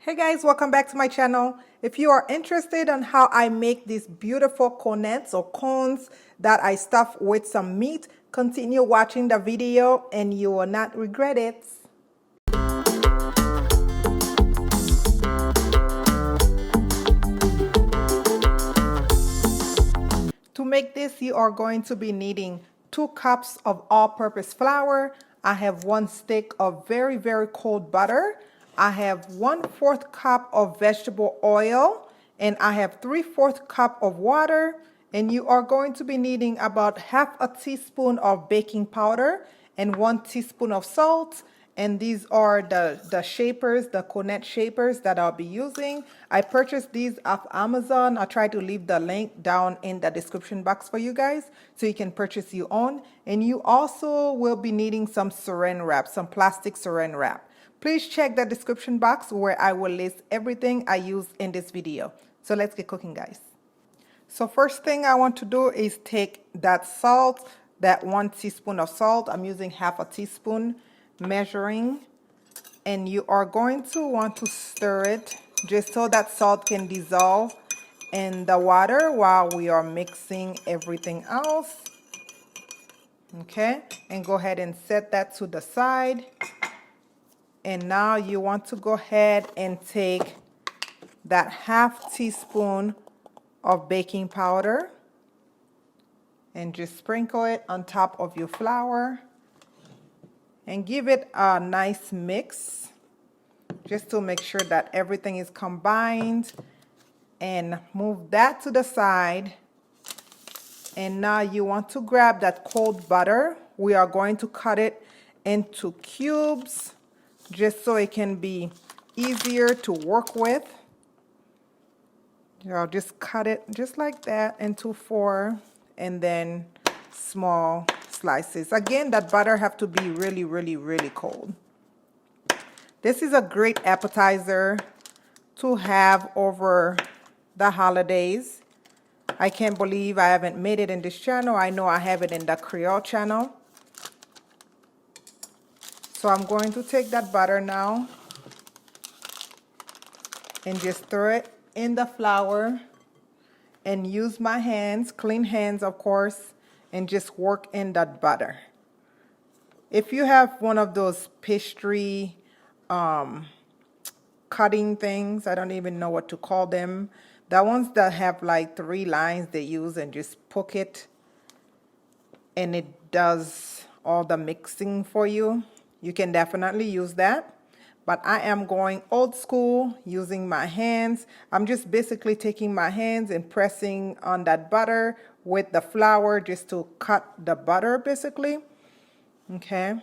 Hey guys, welcome back to my channel. If you are interested in how I make these beautiful cornets or cones that I stuff with some meat, continue watching the video and you will not regret it. To make this, you are going to be needing 2 cups of all-purpose flour. I have 1 stick of very cold butter. I have 1/4 cup of vegetable oil, and I have 3/4 cup of water. And you are going to be needing about half a teaspoon of baking powder and 1 teaspoon of salt. And these are the shapers, the cornet shapers that I'll be using. I purchased these off Amazon. I'll try to leave the link down in the description box for you guys so you can purchase your own. And you also will be needing some Saran wrap, some plastic Saran wrap. Please check the description box where I will list everything I use in this video. So let's get cooking, guys. So first thing I want to do is take that salt, that 1 teaspoon of salt. I'm using half a teaspoon measuring, and you are going to want to stir it just so that salt can dissolve in the water while we are mixing everything else. Okay, and go ahead and set that to the side. And now you want to go ahead and take that half teaspoon of baking powder and just sprinkle it on top of your flour and give it a nice mix just to make sure that everything is combined, and move that to the side. And now you want to grab that cold butter. We are going to cut it into cubes just so it can be easier to work with. I'll just cut it just like that into 4 and then small slices. Again, that butter have to be really cold. This is a great appetizer to have over the holidays. I can't believe I haven't made it in this channel. I know I have it in the Creole channel. So I'm going to take that butter now and just throw it in the flour and use my hands, clean hands of course, and just work in that butter. If you have one of those pastry cutting things, I don't even know what to call them, the ones that have like 3 lines they use, and just poke it and it does all the mixing for you, you can definitely use that. But I am going old school using my hands. I'm just basically taking my hands and pressing on that butter with the flour just to cut the butter basically. Okay.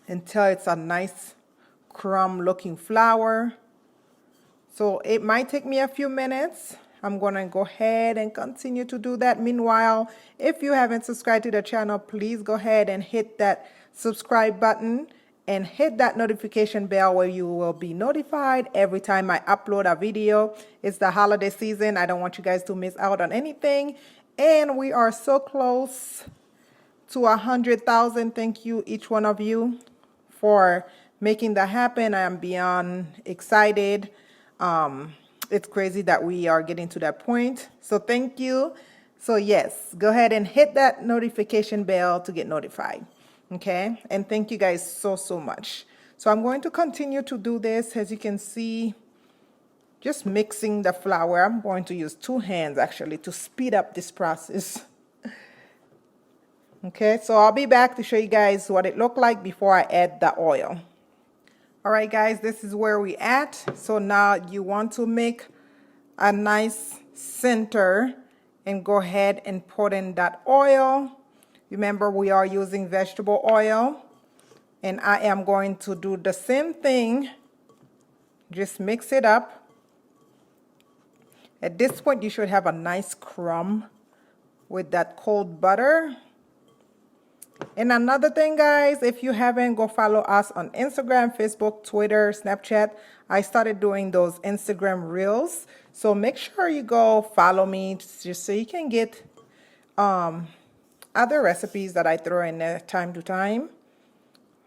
Until it's a nice crumb looking flour. So it might take me a few minutes. I'm going to go ahead and continue to do that. Meanwhile, if you haven't subscribed to the channel, please go ahead and hit that subscribe button and hit that notification bell where you will be notified every time I upload a video. It's the holiday season. I don't want you guys to miss out on anything. And we are so close to 100,000. Thank you, each one of you, for making that happen. I am beyond excited. It's crazy that we are getting to that point. So thank you. So yes, go ahead and hit that notification bell to get notified. Okay, and thank you guys so much. So I'm going to continue to do this. As you can see, just mixing the flour. I'm going to use 2 hands actually to speed up this process. Okay, so I'll be back to show you guys what it looked like before I add the oil. All right guys, this is where we at. So now you want to make a nice center and go ahead and put in that oil. Remember, we are using vegetable oil, and I am going to do the same thing. Just mix it up. At this point, you should have a nice crumb with that cold butter. And another thing, guys, if you haven't, go follow us on Instagram, Facebook, Twitter, Snapchat. I started doing those Instagram reels. So make sure you go follow me just so you can get other recipes that I throw in there time to time.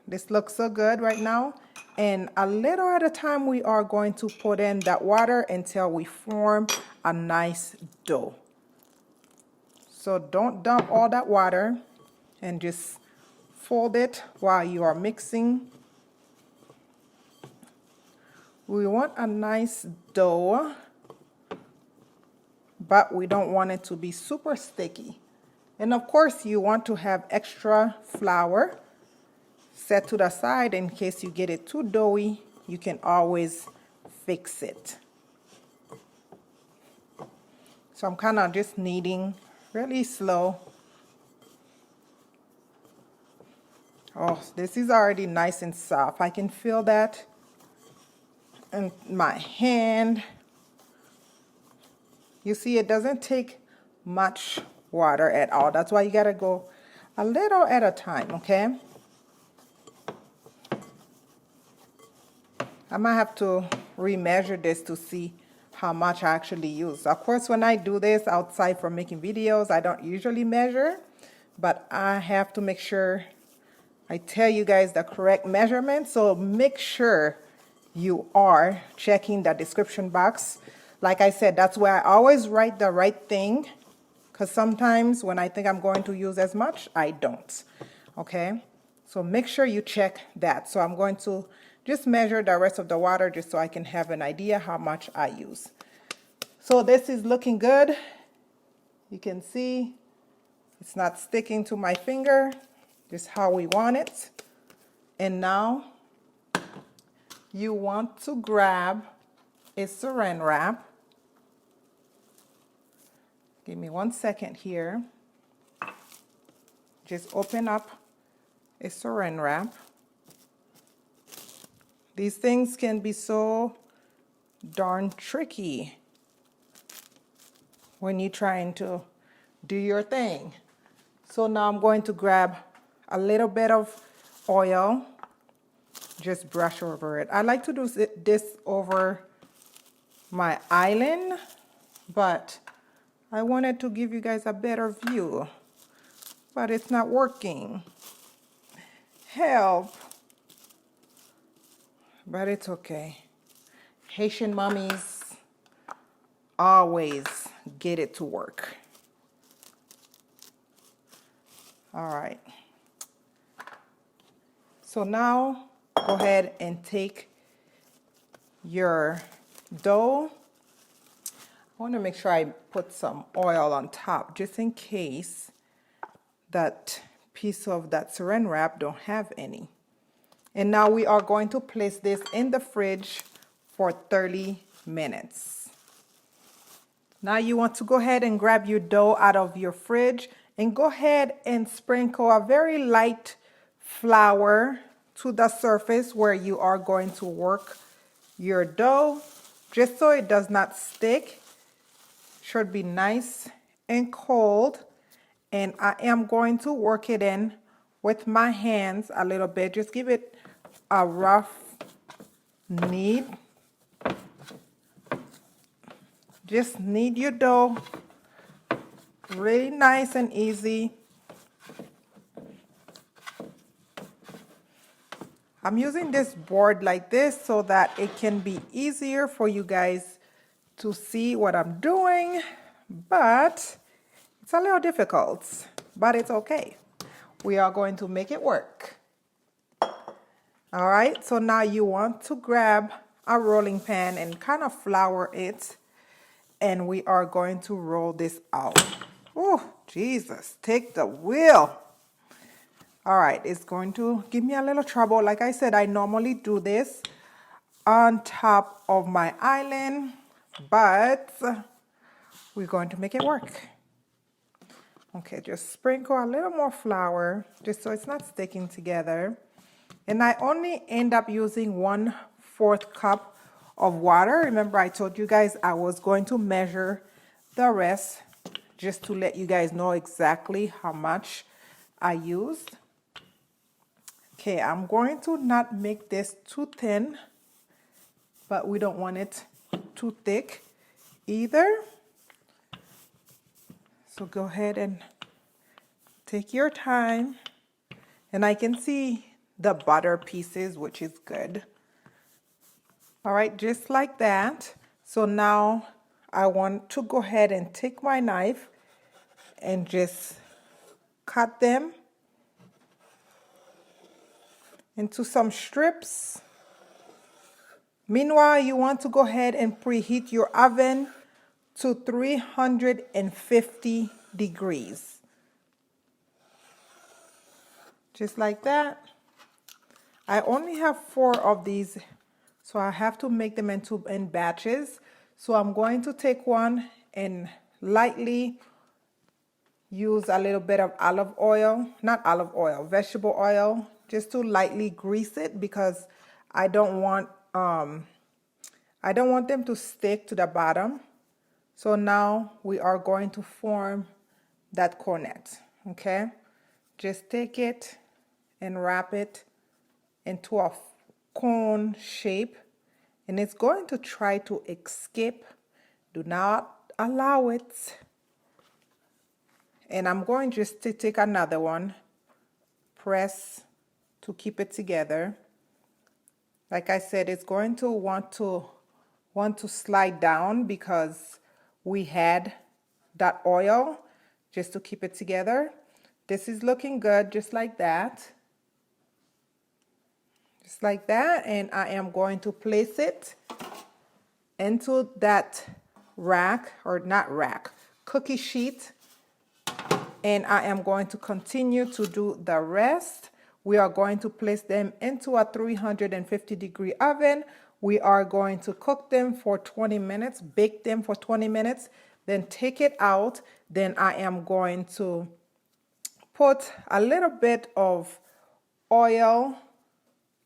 This looks so good right now. And a little at a time, we are going to put in that water until we form a nice dough. So don't dump all that water, and just fold it while you are mixing. We want a nice dough, but we don't want it to be super sticky. And of course, you want to have extra flour set to the side in case you get it too doughy. You can always fix it. So I'm kind of just kneading really slow. Oh, this is already nice and soft. I can feel that in my hand. You see, it doesn't take much water at all. That's why you gotta go a little at a time, okay? I might have to remeasure this to see how much I actually use. Of course, when I do this outside for making videos, I don't usually measure, but I have to make sure I tell you guys the correct measurement. So make sure you are checking the description box. Like I said, that's where I always write the right thing, because sometimes when I think I'm going to use as much, I don't. Okay, so make sure you check that. So I'm going to just measure the rest of the water just so I can have an idea how much I use. So this is looking good. You can see it's not sticking to my finger, just how we want it. And now you want to grab a Saran wrap. Give me 1 second here. Just open up a Saran wrap. These things can be so darn tricky when you're trying to do your thing. So now I'm going to grab a little bit of oil, just brush over it. I like to do this over my island, but I wanted to give you guys a better view, but it's not working. Help. But it's okay. Haitian mommies always get it to work. All right. So now go ahead and take your dough. I want to make sure I put some oil on top just in case that piece of that Saran wrap don't have any. And now we are going to place this in the fridge for 30 minutes. Now you want to go ahead and grab your dough out of your fridge and go ahead and sprinkle a very light flour to the surface where you are going to work your dough, just so it does not stick. Should be nice and cold. And I am going to work it in with my hands a little bit. Just give it a rough knead. Just knead your dough really nice and easy. I'm using this board like this so that it can be easier for you guys to see what I'm doing, but it's a little difficult, but it's okay. We are going to make it work. All right, so now you want to grab a rolling pan and kind of flour it, and we are going to roll this out. Oh, Jesus, take the wheel. All right, it's going to give me a little trouble. Like I said, I normally do this on top of my island, but we're going to make it work. Okay, just sprinkle a little more flour just so it's not sticking together. And I only end up using 1/4 cup of water. Remember, I told you guys I was going to measure the rest just to let you guys know exactly how much I used. Okay, I'm going to not make this too thin, but we don't want it too thick either. So go ahead and take your time. And I can see the butter pieces, which is good. All right, just like that. So now I want to go ahead and take my knife and just cut them into some strips. Meanwhile, you want to go ahead and preheat your oven to 350 degrees. Just like that. I only have 4 of these, so I have to make them in batches. So I'm going to take one and lightly use a little bit of olive oil, not olive oil, vegetable oil, just to lightly grease it because I don't want them to stick to the bottom. So now we are going to form that cornet, okay? Just take it and wrap it into a cone shape, and it's going to try to escape. Do not allow it. And I'm going just to take another one, press to keep it together. Like I said, it's going to want to slide down because we had that oil just to keep it together. This is looking good, just like that. Just like that, and I am going to place it into that rack, or not rack, cookie sheet, and I am going to continue to do the rest. We are going to place them into a 350 degree oven. We are going to cook them for 20 minutes, bake them for 20 minutes, then take it out. Then I am going to put a little bit of oil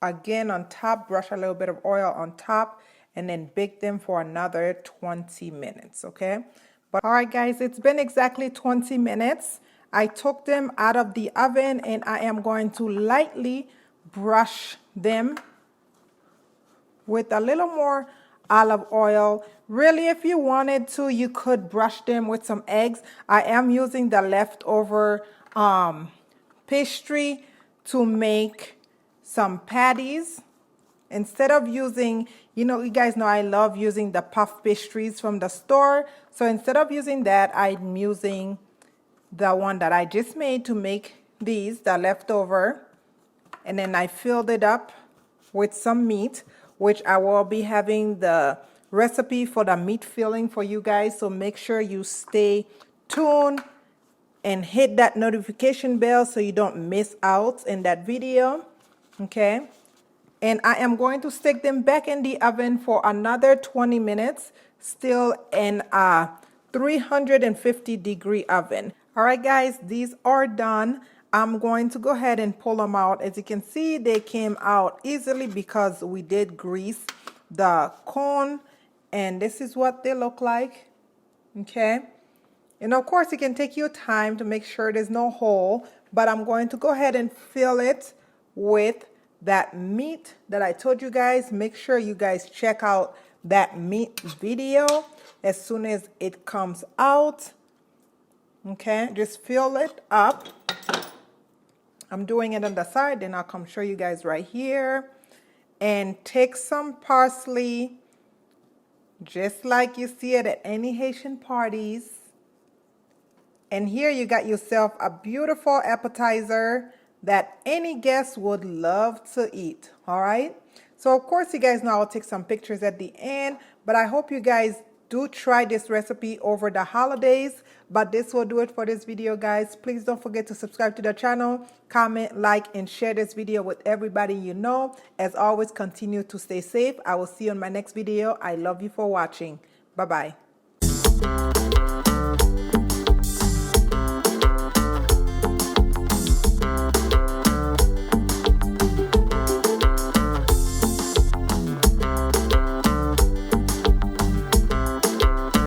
again on top, brush a little bit of oil on top, and then bake them for another 20 minutes, okay? But all right, guys, it's been exactly 20 minutes. I took them out of the oven, and I am going to lightly brush them with a little more olive oil. Really, if you wanted to, you could brush them with some eggs. I am using the leftover pastry to make some patties. Instead of using, you guys know I love using the puff pastries from the store. So instead of using that, I'm using the one that I just made to make these, the leftover. And then I filled it up with some meat, which I will be having the recipe for the meat filling for you guys. So make sure you stay tuned and hit that notification bell so you don't miss out in that video. Okay, and I am going to stick them back in the oven for another 20 minutes, still in a 350 degree oven. All right, guys, these are done. I'm going to go ahead and pull them out. As you can see, they came out easily because we did grease the cone, and this is what they look like. Okay, and of course, it can take your time to make sure there's no hole, but I'm going to go ahead and fill it with that meat that I told you guys. Make sure you guys check out that meat video as soon as it comes out. Okay, just fill it up. I'm doing it on the side, then I'll come show you guys right here. And take some parsley, just like you see it at any Haitian parties. And here you got yourself a beautiful appetizer that any guest would love to eat. All right, so of course you guys know I'll take some pictures at the end, but I hope you guys do try this recipe over the holidays. But this will do it for this video, guys. Please don't forget to subscribe to the channel, comment, like, and share this video with everybody you know. As always, continue to stay safe. I will see you in my next video. I love you for watching. Bye-bye.